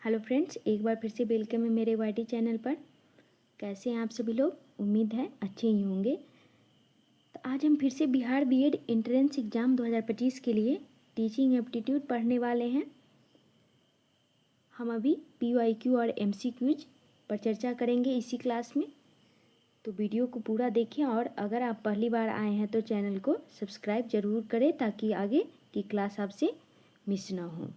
Hello friends, एक बार फिर से वेलकम है मेरे वाईटी चैनल पर। कैसे हैं आप सभी लोग? उम्मीद है अच्छे ही होंगे। तो आज हम फिर से बिहार बीएड एंट्रेंस एग्ज़ाम 2025 के लिए टीचिंग एप्टीट्यूड पढ़ने वाले हैं। हम अभी पीवाईक्यू और एमसीक्यूज पर चर्चा करेंगे इसी क्लास में। तो वीडियो को पूरा देखें और अगर आप पहली बार आए हैं तो चैनल को सब्सक्राइब ज़रूर करें ताकि आगे की क्लास आपसे मिस ना हो।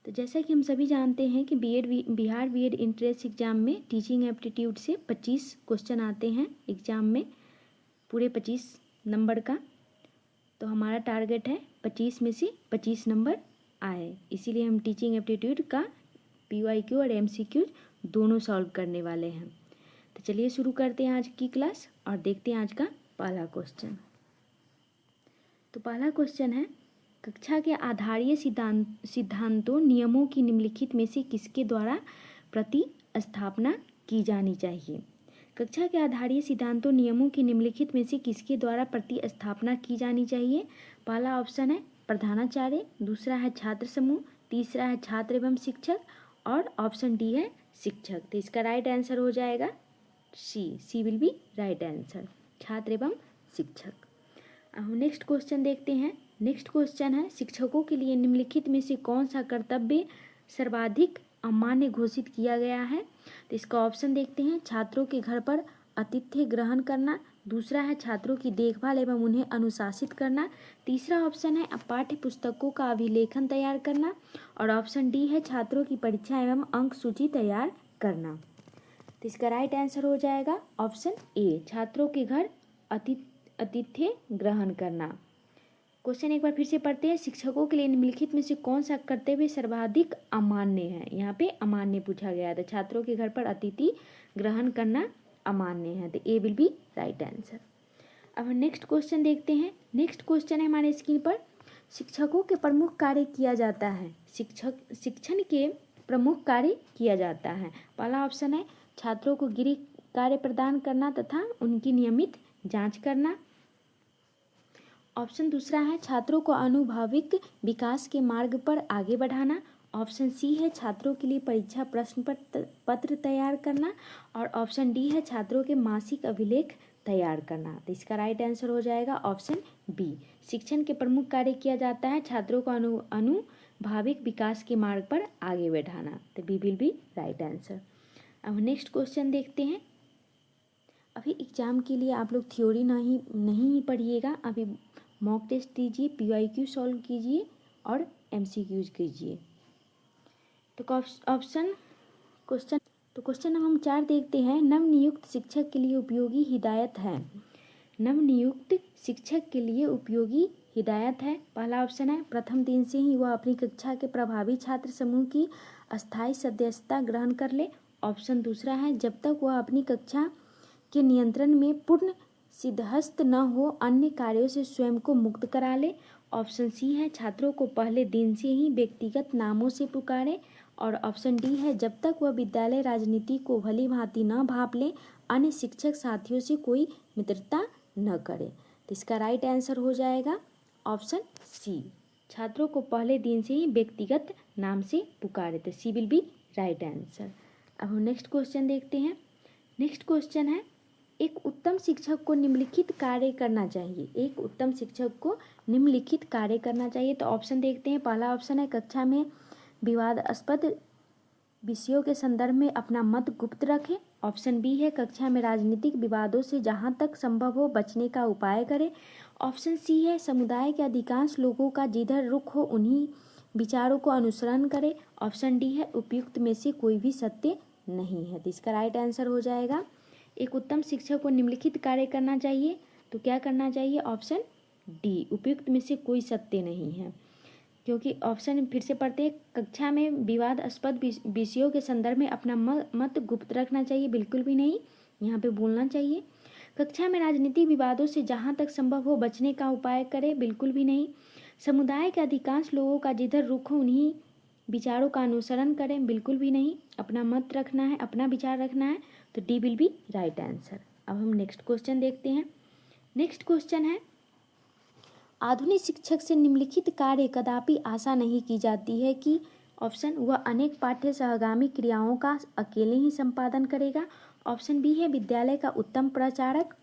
तो जैसा कि हम सभी जानते हैं कि बिहार बीएड एंट्रेंस एग्ज़ाम में टीचिंग एप्टीट्यूड से 25 क्वेश्चन आते हैं एग्ज़ाम में, पूरे 25 नंबर का। तो हमारा टारगेट है 25 में से 25 नंबर आए, इसीलिए हम टीचिंग एप्टीट्यूड का पीवाईक्यू और एमसीक्यू दोनों सॉल्व करने वाले हैं। तो चलिए शुरू करते हैं आज की क्लास और देखते हैं आज का पहला क्वेश्चन। तो पहला क्वेश्चन है, कक्षा के आधारीय सिद्धांतों नियमों की निम्नलिखित में से किसके द्वारा प्रतिस्थापना की जानी चाहिए। कक्षा के आधारीय सिद्धांतों नियमों की निम्नलिखित में से किसके द्वारा प्रतिस्थापना की जानी चाहिए। पहला ऑप्शन है प्रधानाचार्य, दूसरा है छात्र समूह, तीसरा है छात्र एवं शिक्षक और ऑप्शन डी है शिक्षक। तो इसका राइट आंसर हो जाएगा सी विल बी राइट आंसर, छात्र एवं शिक्षक। अब हम नेक्स्ट क्वेश्चन देखते हैं। नेक्स्ट क्वेश्चन है, शिक्षकों के लिए निम्नलिखित में से कौन सा कर्तव्य सर्वाधिक अमान्य घोषित किया गया है। तो इसका ऑप्शन देखते हैं। छात्रों के घर पर आतिथ्य ग्रहण करना, दूसरा है छात्रों की देखभाल एवं उन्हें अनुशासित करना, तीसरा ऑप्शन है पाठ्य पुस्तकों का अभिलेखन तैयार करना और ऑप्शन डी है छात्रों की परीक्षा एवं अंक सूची तैयार करना। तो इसका राइट आंसर हो जाएगा ऑप्शन ए, छात्रों के घर आतिथ्य ग्रहण करना। क्वेश्चन एक बार फिर से पढ़ते हैं। शिक्षकों के लिए निम्नलिखित में से कौन सा कर्तव्य सर्वाधिक अमान्य है। यहाँ पे अमान्य पूछा गया है, तो छात्रों के घर पर अतिथि ग्रहण करना अमान्य है, तो ए विल बी राइट आंसर। अब हम नेक्स्ट क्वेश्चन देखते हैं। नेक्स्ट क्वेश्चन है हमारे स्क्रीन पर, शिक्षकों के प्रमुख कार्य किया जाता है। शिक्षण के प्रमुख कार्य किया जाता है। पहला ऑप्शन है छात्रों को गृह कार्य प्रदान करना तथा उनकी नियमित जांच करना। ऑप्शन दूसरा है छात्रों को अनुभाविक विकास के मार्ग पर आगे बढ़ाना। ऑप्शन सी है छात्रों के लिए परीक्षा प्रश्न पत्र तैयार करना और ऑप्शन डी है छात्रों के मासिक अभिलेख तैयार करना। तो इसका राइट आंसर हो जाएगा ऑप्शन बी, शिक्षण के प्रमुख कार्य किया जाता है छात्रों को अनुभाविक विकास के मार्ग पर आगे बढ़ाना। तो B will be right answer. अब नेक्स्ट क्वेश्चन देखते हैं। अभी एग्ज़ाम के लिए आप लोग थ्योरी नहीं पढ़िएगा, अभी मॉक टेस्ट दीजिए, पीवाईक्यू सॉल्व कीजिए और एमसीक्यूज कीजिए। तो क्वेश्चन हम 4 देखते हैं। नवनियुक्त शिक्षक के लिए उपयोगी हिदायत है। नवनियुक्त शिक्षक के लिए उपयोगी हिदायत है। पहला ऑप्शन है प्रथम दिन से ही वह अपनी कक्षा के प्रभावी छात्र समूह की अस्थायी सदस्यता ग्रहण कर ले। ऑप्शन दूसरा है जब तक वह अपनी कक्षा के नियंत्रण में पूर्ण सिद्धहस्त न हो अन्य कार्यों से स्वयं को मुक्त करा ले। ऑप्शन सी है छात्रों को पहले दिन से ही व्यक्तिगत नामों से पुकारे और ऑप्शन डी है जब तक वह विद्यालय राजनीति को भली भांति न भांप ले अन्य शिक्षक साथियों से कोई मित्रता न करे। तो इसका राइट आंसर हो जाएगा ऑप्शन सी, छात्रों को पहले दिन से ही व्यक्तिगत नाम से पुकारे। तो सी विल बी राइट आंसर। अब हम नेक्स्ट क्वेश्चन देखते हैं। नेक्स्ट क्वेश्चन है, एक उत्तम शिक्षक को निम्नलिखित कार्य करना चाहिए। एक उत्तम शिक्षक को निम्नलिखित कार्य करना चाहिए। तो ऑप्शन देखते हैं। पहला ऑप्शन है कक्षा में विवादास्पद विषयों के संदर्भ में अपना मत गुप्त रखें। ऑप्शन बी है कक्षा में राजनीतिक विवादों से जहां तक संभव हो बचने का उपाय करें। ऑप्शन सी है समुदाय के अधिकांश लोगों का जिधर रुख हो उन्हीं विचारों को अनुसरण करें। ऑप्शन डी है उपयुक्त में से कोई भी सत्य नहीं है। तो इसका राइट आंसर हो जाएगा, एक उत्तम शिक्षक को निम्नलिखित कार्य करना चाहिए। तो क्या करना चाहिए? ऑप्शन डी, उपयुक्त में से कोई सत्य नहीं है, क्योंकि ऑप्शन फिर से पढ़ते हैं। कक्षा में विवादास्पद विषयों के संदर्भ में अपना मत गुप्त रखना चाहिए, बिल्कुल भी नहीं, यहाँ पे बोलना चाहिए। कक्षा में राजनीतिक विवादों से जहाँ तक संभव हो बचने का उपाय करें, बिल्कुल भी नहीं। समुदाय के अधिकांश लोगों का जिधर रुख हो उन्हीं विचारों का अनुसरण करें, बिल्कुल भी नहीं। अपना मत रखना है, अपना विचार रखना है। तो D will be right answer. अब हम नेक्स्ट क्वेश्चन देखते हैं। नेक्स्ट क्वेश्चन है, आधुनिक शिक्षक से निम्नलिखित कार्य कदापि आशा नहीं की जाती है कि ऑप्शन वह अनेक पाठ्य सहगामी क्रियाओं का अकेले ही संपादन करेगा। ऑप्शन बी है विद्यालय का उत्तम प्रचारक।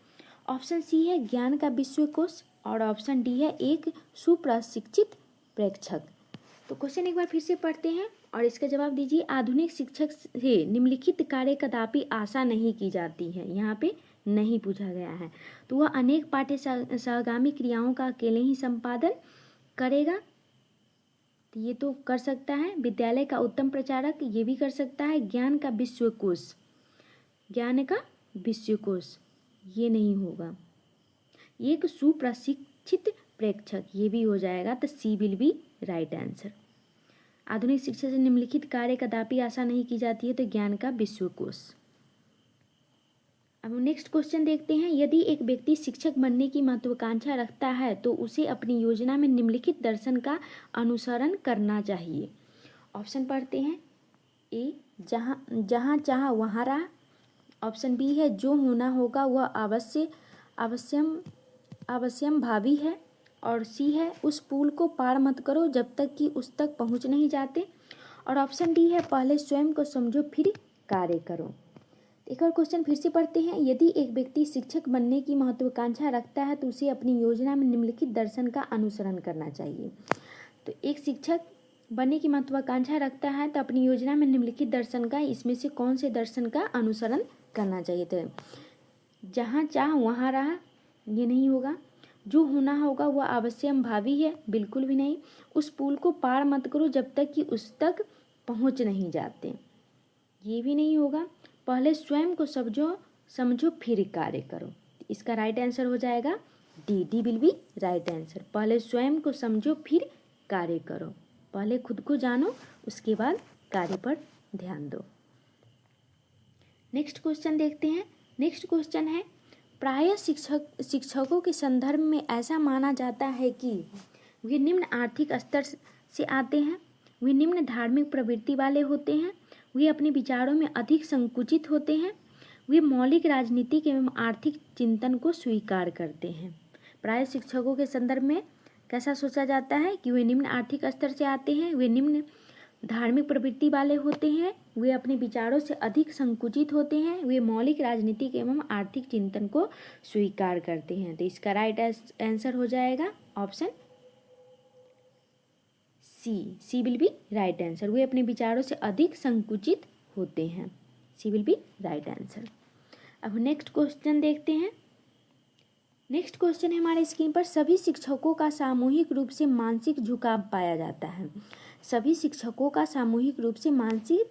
ऑप्शन सी है ज्ञान का विश्वकोश और ऑप्शन डी है एक सुप्रशिक्षित प्रेक्षक। तो क्वेश्चन एक बार फिर से पढ़ते हैं और इसका जवाब दीजिए। आधुनिक शिक्षक से निम्नलिखित कार्य कदापि आशा नहीं की जाती है। यहाँ पे नहीं पूछा गया है। तो वह अनेक पाठ्य सहगामी क्रियाओं का अकेले ही संपादन करेगा, तो ये तो कर सकता है। विद्यालय का उत्तम प्रचारक, ये भी कर सकता है। ज्ञान का विश्वकोश, ज्ञान का विश्वकोश, ये नहीं होगा। एक सुप्रशिक्षित प्रेक्षक, ये भी हो जाएगा। तो सी विल बी राइट आंसर। आधुनिक शिक्षा से निम्नलिखित कार्य कदापि आशा नहीं की जाती है, तो ज्ञान का विश्वकोश। अब नेक्स्ट क्वेश्चन देखते हैं। यदि एक व्यक्ति शिक्षक बनने की महत्वाकांक्षा रखता है तो उसे अपनी योजना में निम्नलिखित दर्शन का अनुसरण करना चाहिए। ऑप्शन पढ़ते हैं। ए, जहाँ चाह वहाँ राह। ऑप्शन बी है जो होना होगा वह अवश्यम भावी है। और सी है उस पुल को पार मत करो जब तक कि उस तक पहुँच नहीं जाते। और ऑप्शन डी है पहले स्वयं को समझो फिर कार्य करो। एक और क्वेश्चन फिर से पढ़ते हैं। यदि एक व्यक्ति शिक्षक बनने की महत्वाकांक्षा रखता है तो उसे अपनी योजना में निम्नलिखित दर्शन का अनुसरण करना चाहिए। तो एक शिक्षक बनने की महत्वाकांक्षा रखता है तो अपनी योजना में निम्नलिखित दर्शन का, इसमें से कौन से दर्शन का अनुसरण करना चाहिए? तो जहाँ चाह वहाँ राह, ये नहीं होगा। जो होना होगा वह अवश्यम भावी है, बिल्कुल भी नहीं। उस पुल को पार मत करो जब तक कि उस तक पहुँच नहीं जाते, ये भी नहीं होगा। पहले स्वयं को समझो फिर कार्य करो। इसका राइट आंसर हो जाएगा D. D will be right answer. पहले स्वयं को समझो फिर कार्य करो। पहले खुद को जानो, उसके बाद कार्य पर ध्यान दो। नेक्स्ट क्वेश्चन देखते हैं। नेक्स्ट क्वेश्चन है, प्रायः शिक्षकों के संदर्भ में ऐसा माना जाता है कि वे निम्न आर्थिक स्तर से आते हैं, वे निम्न धार्मिक प्रवृत्ति वाले होते हैं, वे अपने विचारों में अधिक संकुचित होते हैं, वे मौलिक राजनीतिक एवं आर्थिक चिंतन को स्वीकार करते हैं। प्रायः शिक्षकों के संदर्भ में कैसा सोचा जाता है कि वे निम्न आर्थिक स्तर से आते हैं, वे निम्न धार्मिक प्रवृत्ति वाले होते हैं, वे अपने विचारों से अधिक संकुचित होते हैं, वे मौलिक राजनीतिक एवं आर्थिक चिंतन को स्वीकार करते हैं। तो इसका राइट आंसर हो जाएगा option C. C will be right answer. वे अपने विचारों से अधिक संकुचित होते हैं। C will be right answer. अब नेक्स्ट क्वेश्चन देखते हैं। नेक्स्ट क्वेश्चन है हमारे स्क्रीन पर, सभी शिक्षकों का सामूहिक रूप से मानसिक झुकाव पाया जाता है। सभी शिक्षकों का सामूहिक रूप से मानसिक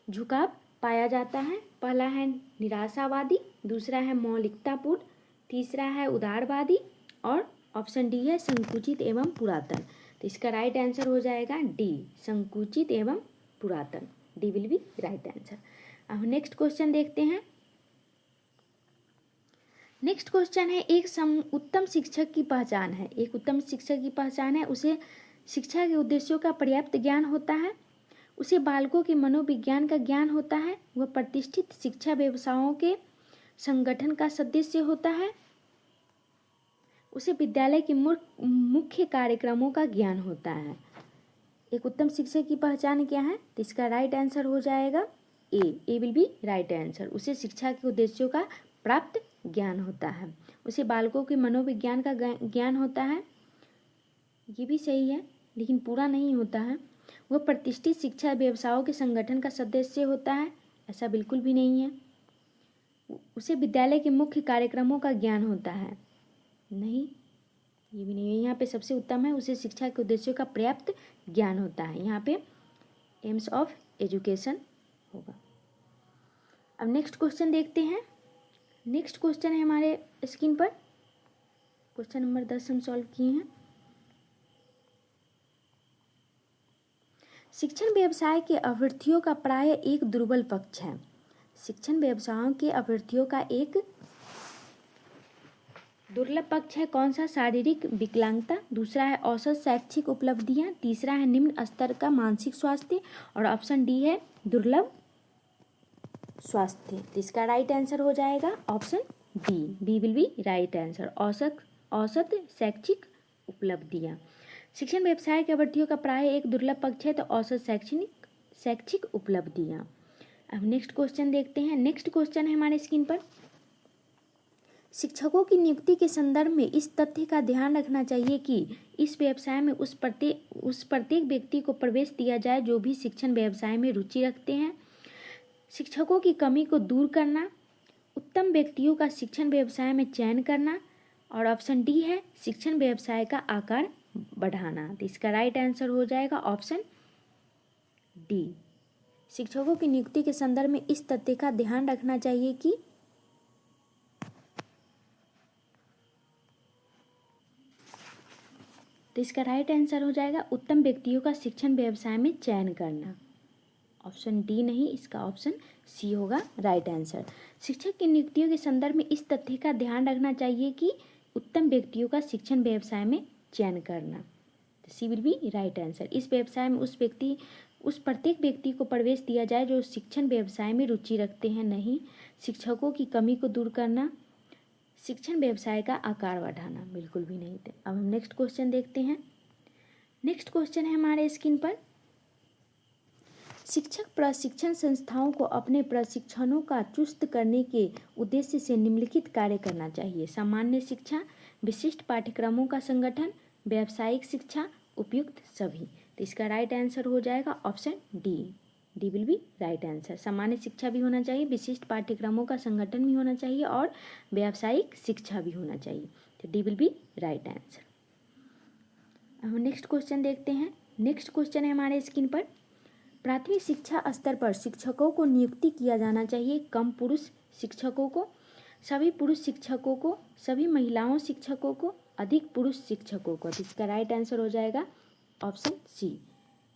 झुकाव पाया जाता है। पहला है निराशावादी, दूसरा है मौलिकतापूर्ण, तीसरा है उदारवादी और ऑप्शन डी है संकुचित एवं पुरातन। तो इसका राइट आंसर हो जाएगा डी, संकुचित एवं पुरातन। D will be right answer. अब नेक्स्ट क्वेश्चन देखते हैं। नेक्स्ट क्वेश्चन है, एक उत्तम शिक्षक की पहचान है। एक उत्तम शिक्षक की पहचान है, उसे शिक्षा के उद्देश्यों का पर्याप्त ज्ञान होता है, उसे बालकों के मनोविज्ञान का ज्ञान होता है, वह प्रतिष्ठित शिक्षा व्यवसायों के संगठन का सदस्य होता है, उसे विद्यालय के मुख्य कार्यक्रमों का ज्ञान होता है। एक उत्तम शिक्षक की पहचान क्या है? तो इसका राइट आंसर हो जाएगा ए। ए विल बी राइट आंसर। उसे शिक्षा के उद्देश्यों का प्राप्त ज्ञान होता है, उसे बालकों के मनोविज्ञान का ज्ञान होता है, ये भी सही है लेकिन पूरा नहीं होता है। वह प्रतिष्ठित शिक्षा व्यवसायों के संगठन का सदस्य होता है, ऐसा बिल्कुल भी नहीं है। उसे विद्यालय के मुख्य कार्यक्रमों का ज्ञान होता है, नहीं, ये भी नहीं है। यहाँ पे सबसे उत्तम है, उसे शिक्षा के उद्देश्यों का पर्याप्त ज्ञान होता है। यहाँ पे एम्स ऑफ एजुकेशन होगा। अब नेक्स्ट क्वेश्चन देखते हैं। नेक्स्ट क्वेश्चन है हमारे स्क्रीन पर, क्वेश्चन नंबर 10 हम सॉल्व किए हैं। शिक्षण व्यवसाय के अभ्यर्थियों का प्राय एक दुर्बल पक्ष है। शिक्षण व्यवसायों के अभ्यर्थियों का एक दुर्लभ पक्ष है कौन सा? शारीरिक विकलांगता, दूसरा है औसत शैक्षिक उपलब्धियां, तीसरा है निम्न स्तर का मानसिक स्वास्थ्य और ऑप्शन डी है दुर्लभ स्वास्थ्य। तो इसका राइट आंसर हो जाएगा option B. B will be right answer. औसत शैक्षिक उपलब्धियां। शिक्षण व्यवसाय के अभ्यर्थियों का प्राय एक दुर्लभ पक्ष है तो औसत शैक्षिक उपलब्धियाँ। अब नेक्स्ट क्वेश्चन देखते हैं। नेक्स्ट क्वेश्चन है हमारे स्क्रीन पर, शिक्षकों की नियुक्ति के संदर्भ में इस तथ्य का ध्यान रखना चाहिए कि इस व्यवसाय में उस प्रत्येक व्यक्ति को प्रवेश दिया जाए जो भी शिक्षण व्यवसाय में रुचि रखते हैं। शिक्षकों की कमी को दूर करना, उत्तम व्यक्तियों का शिक्षण व्यवसाय में चयन करना, और ऑप्शन डी है शिक्षण व्यवसाय का आकार बढ़ाना। तो इसका राइट आंसर हो जाएगा ऑप्शन डी। शिक्षकों की नियुक्ति के संदर्भ में इस तथ्य का ध्यान रखना चाहिए कि तो इसका राइट आंसर हो जाएगा उत्तम व्यक्तियों का शिक्षण व्यवसाय में चयन करना। ऑप्शन डी नहीं, इसका ऑप्शन सी होगा राइट आंसर। शिक्षक की नियुक्तियों के संदर्भ में इस तथ्य का ध्यान रखना चाहिए कि उत्तम व्यक्तियों का शिक्षण व्यवसाय में चयन करना। सी विल बी राइट आंसर। इस व्यवसाय में उस प्रत्येक व्यक्ति को प्रवेश दिया जाए जो शिक्षण व्यवसाय में रुचि रखते हैं। नहीं, शिक्षकों की कमी को दूर करना, शिक्षण व्यवसाय का आकार बढ़ाना, बिल्कुल भी नहीं थे। अब हम नेक्स्ट क्वेश्चन देखते हैं। नेक्स्ट क्वेश्चन है हमारे स्क्रीन पर, शिक्षक प्रशिक्षण संस्थाओं को अपने प्रशिक्षणों का चुस्त करने के उद्देश्य से निम्नलिखित कार्य करना चाहिए। सामान्य शिक्षा, विशिष्ट पाठ्यक्रमों का संगठन, व्यावसायिक शिक्षा, उपयुक्त सभी। तो इसका राइट आंसर हो जाएगा option D. D will be right answer. सामान्य शिक्षा भी होना चाहिए, विशिष्ट पाठ्यक्रमों का संगठन भी होना चाहिए और व्यावसायिक शिक्षा भी होना चाहिए। तो D will be right answer. अब हम नेक्स्ट क्वेश्चन देखते हैं। नेक्स्ट क्वेश्चन है हमारे स्क्रीन पर, प्राथमिक शिक्षा स्तर पर शिक्षकों को नियुक्ति किया जाना चाहिए कम पुरुष शिक्षकों को, सभी पुरुष शिक्षकों को, सभी महिलाओं शिक्षकों को, अधिक पुरुष शिक्षकों को। तो इसका राइट आंसर हो जाएगा ऑप्शन सी,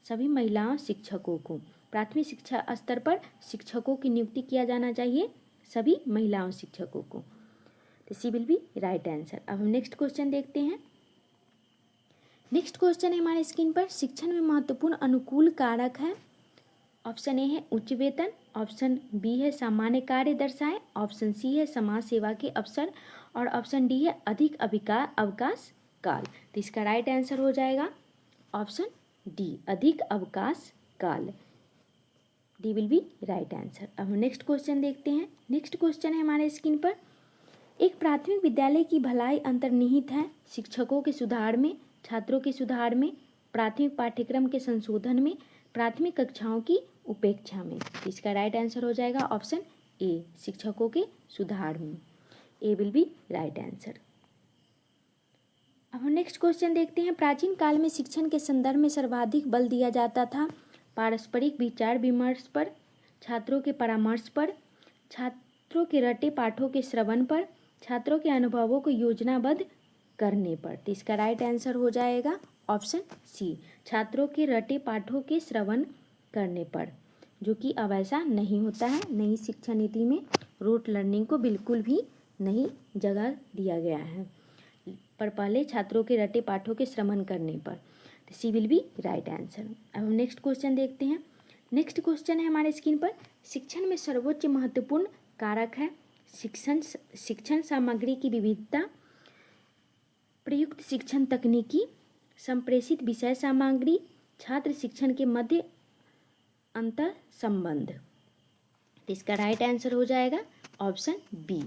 सभी महिलाओं शिक्षकों को। प्राथमिक शिक्षा स्तर पर शिक्षकों की नियुक्ति किया जाना चाहिए सभी महिलाओं शिक्षकों को। तो सी विल बी राइट आंसर। अब हम नेक्स्ट क्वेश्चन देखते हैं। नेक्स्ट क्वेश्चन है हमारे स्क्रीन पर, शिक्षण में महत्वपूर्ण अनुकूल कारक है। ऑप्शन ए है उच्च वेतन, ऑप्शन बी है सामान्य कार्य दर्शाएं, ऑप्शन सी है समाज सेवा के अवसर, और ऑप्शन डी है अधिक अवकाश काल। तो इसका राइट आंसर हो जाएगा ऑप्शन डी, अधिक अवकाश काल। D will be right answer. अब हम नेक्स्ट क्वेश्चन देखते हैं। नेक्स्ट क्वेश्चन है हमारे स्क्रीन पर, एक प्राथमिक विद्यालय की भलाई अंतर्निहित है शिक्षकों के सुधार में, छात्रों के सुधार में, प्राथमिक पाठ्यक्रम के संशोधन में, प्राथमिक कक्षाओं की उपेक्षा में। तो इसका राइट आंसर हो जाएगा ऑप्शन ए, शिक्षकों के सुधार में। ए विल बी राइट आंसर। अब हम नेक्स्ट क्वेश्चन देखते हैं। प्राचीन काल में शिक्षण के संदर्भ में सर्वाधिक बल दिया जाता था पारस्परिक विचार विमर्श पर, छात्रों के परामर्श पर, छात्रों के रटे पाठों के श्रवण पर, छात्रों के अनुभवों को योजनाबद्ध करने पर। तो इसका राइट आंसर हो जाएगा ऑप्शन सी, छात्रों के रटे पाठों के श्रवण करने पर, जो कि अब ऐसा नहीं होता है। नई शिक्षा नीति में रूट लर्निंग को बिल्कुल भी नहीं जगह दिया गया है, पर पहले छात्रों के रटे पाठों के श्रवण करने पर। तो सी विल बी राइट आंसर। अब हम नेक्स्ट क्वेश्चन देखते हैं। नेक्स्ट क्वेश्चन है हमारे स्क्रीन पर, शिक्षण में सर्वोच्च महत्वपूर्ण कारक है शिक्षण सामग्री की विविधता, प्रयुक्त शिक्षण तकनीकी, संप्रेषित विषय सामग्री, छात्र शिक्षण के मध्य अंतर संबंध। तो इसका राइट आंसर हो जाएगा ऑप्शन बी,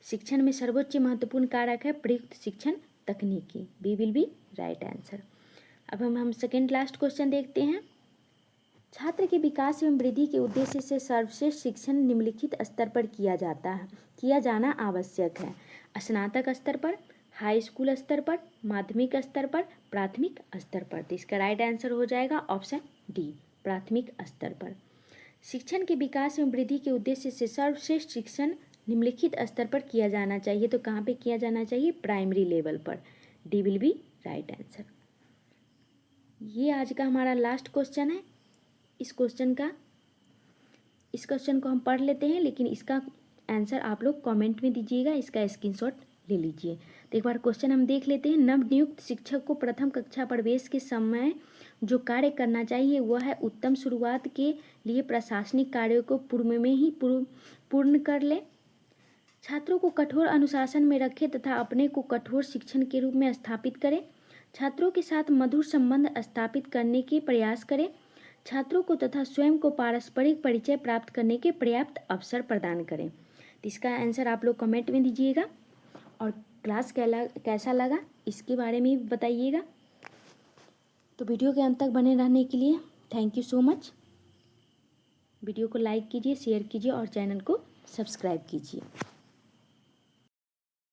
शिक्षण में सर्वोच्च महत्वपूर्ण कारक है प्रयुक्त शिक्षण तकनीकी। B will be right answer. अब हम सेकेंड लास्ट क्वेश्चन देखते हैं। छात्र के विकास एवं वृद्धि के उद्देश्य से सर्वश्रेष्ठ शिक्षण निम्नलिखित स्तर पर किया जाना आवश्यक है। स्नातक स्तर पर, हाई स्कूल स्तर पर, माध्यमिक स्तर पर, प्राथमिक स्तर पर। तो इसका राइट आंसर हो जाएगा ऑप्शन डी, प्राथमिक स्तर पर। शिक्षण के विकास एवं वृद्धि के उद्देश्य से सर्वश्रेष्ठ शिक्षण निम्नलिखित स्तर पर किया जाना चाहिए। तो कहाँ पे किया जाना चाहिए? प्राइमरी लेवल पर। D will be right answer. ये आज का हमारा लास्ट क्वेश्चन है। इस क्वेश्चन को हम पढ़ लेते हैं, लेकिन इसका आंसर आप लोग कमेंट में दीजिएगा, इसका स्क्रीनशॉट ले लीजिए। तो एक बार क्वेश्चन हम देख लेते हैं। नवनियुक्त शिक्षक को प्रथम कक्षा प्रवेश के समय जो कार्य करना चाहिए वह है उत्तम शुरुआत के लिए प्रशासनिक कार्यों को पूर्व में ही पूर्ण कर ले, छात्रों को कठोर अनुशासन में रखे तथा अपने को कठोर शिक्षण के रूप में स्थापित करें, छात्रों के साथ मधुर संबंध स्थापित करने के प्रयास करें। छात्रों को तथा स्वयं को पारस्परिक परिचय प्राप्त करने के पर्याप्त अवसर प्रदान करें। तो इसका आंसर आप लोग कमेंट में दीजिएगा और क्लास कैसा लगा इसके बारे में भी बताइएगा। तो वीडियो के अंत तक बने रहने के लिए thank you so much. Video को लाइक कीजिए, शेयर कीजिए और चैनल को सब्सक्राइब कीजिए।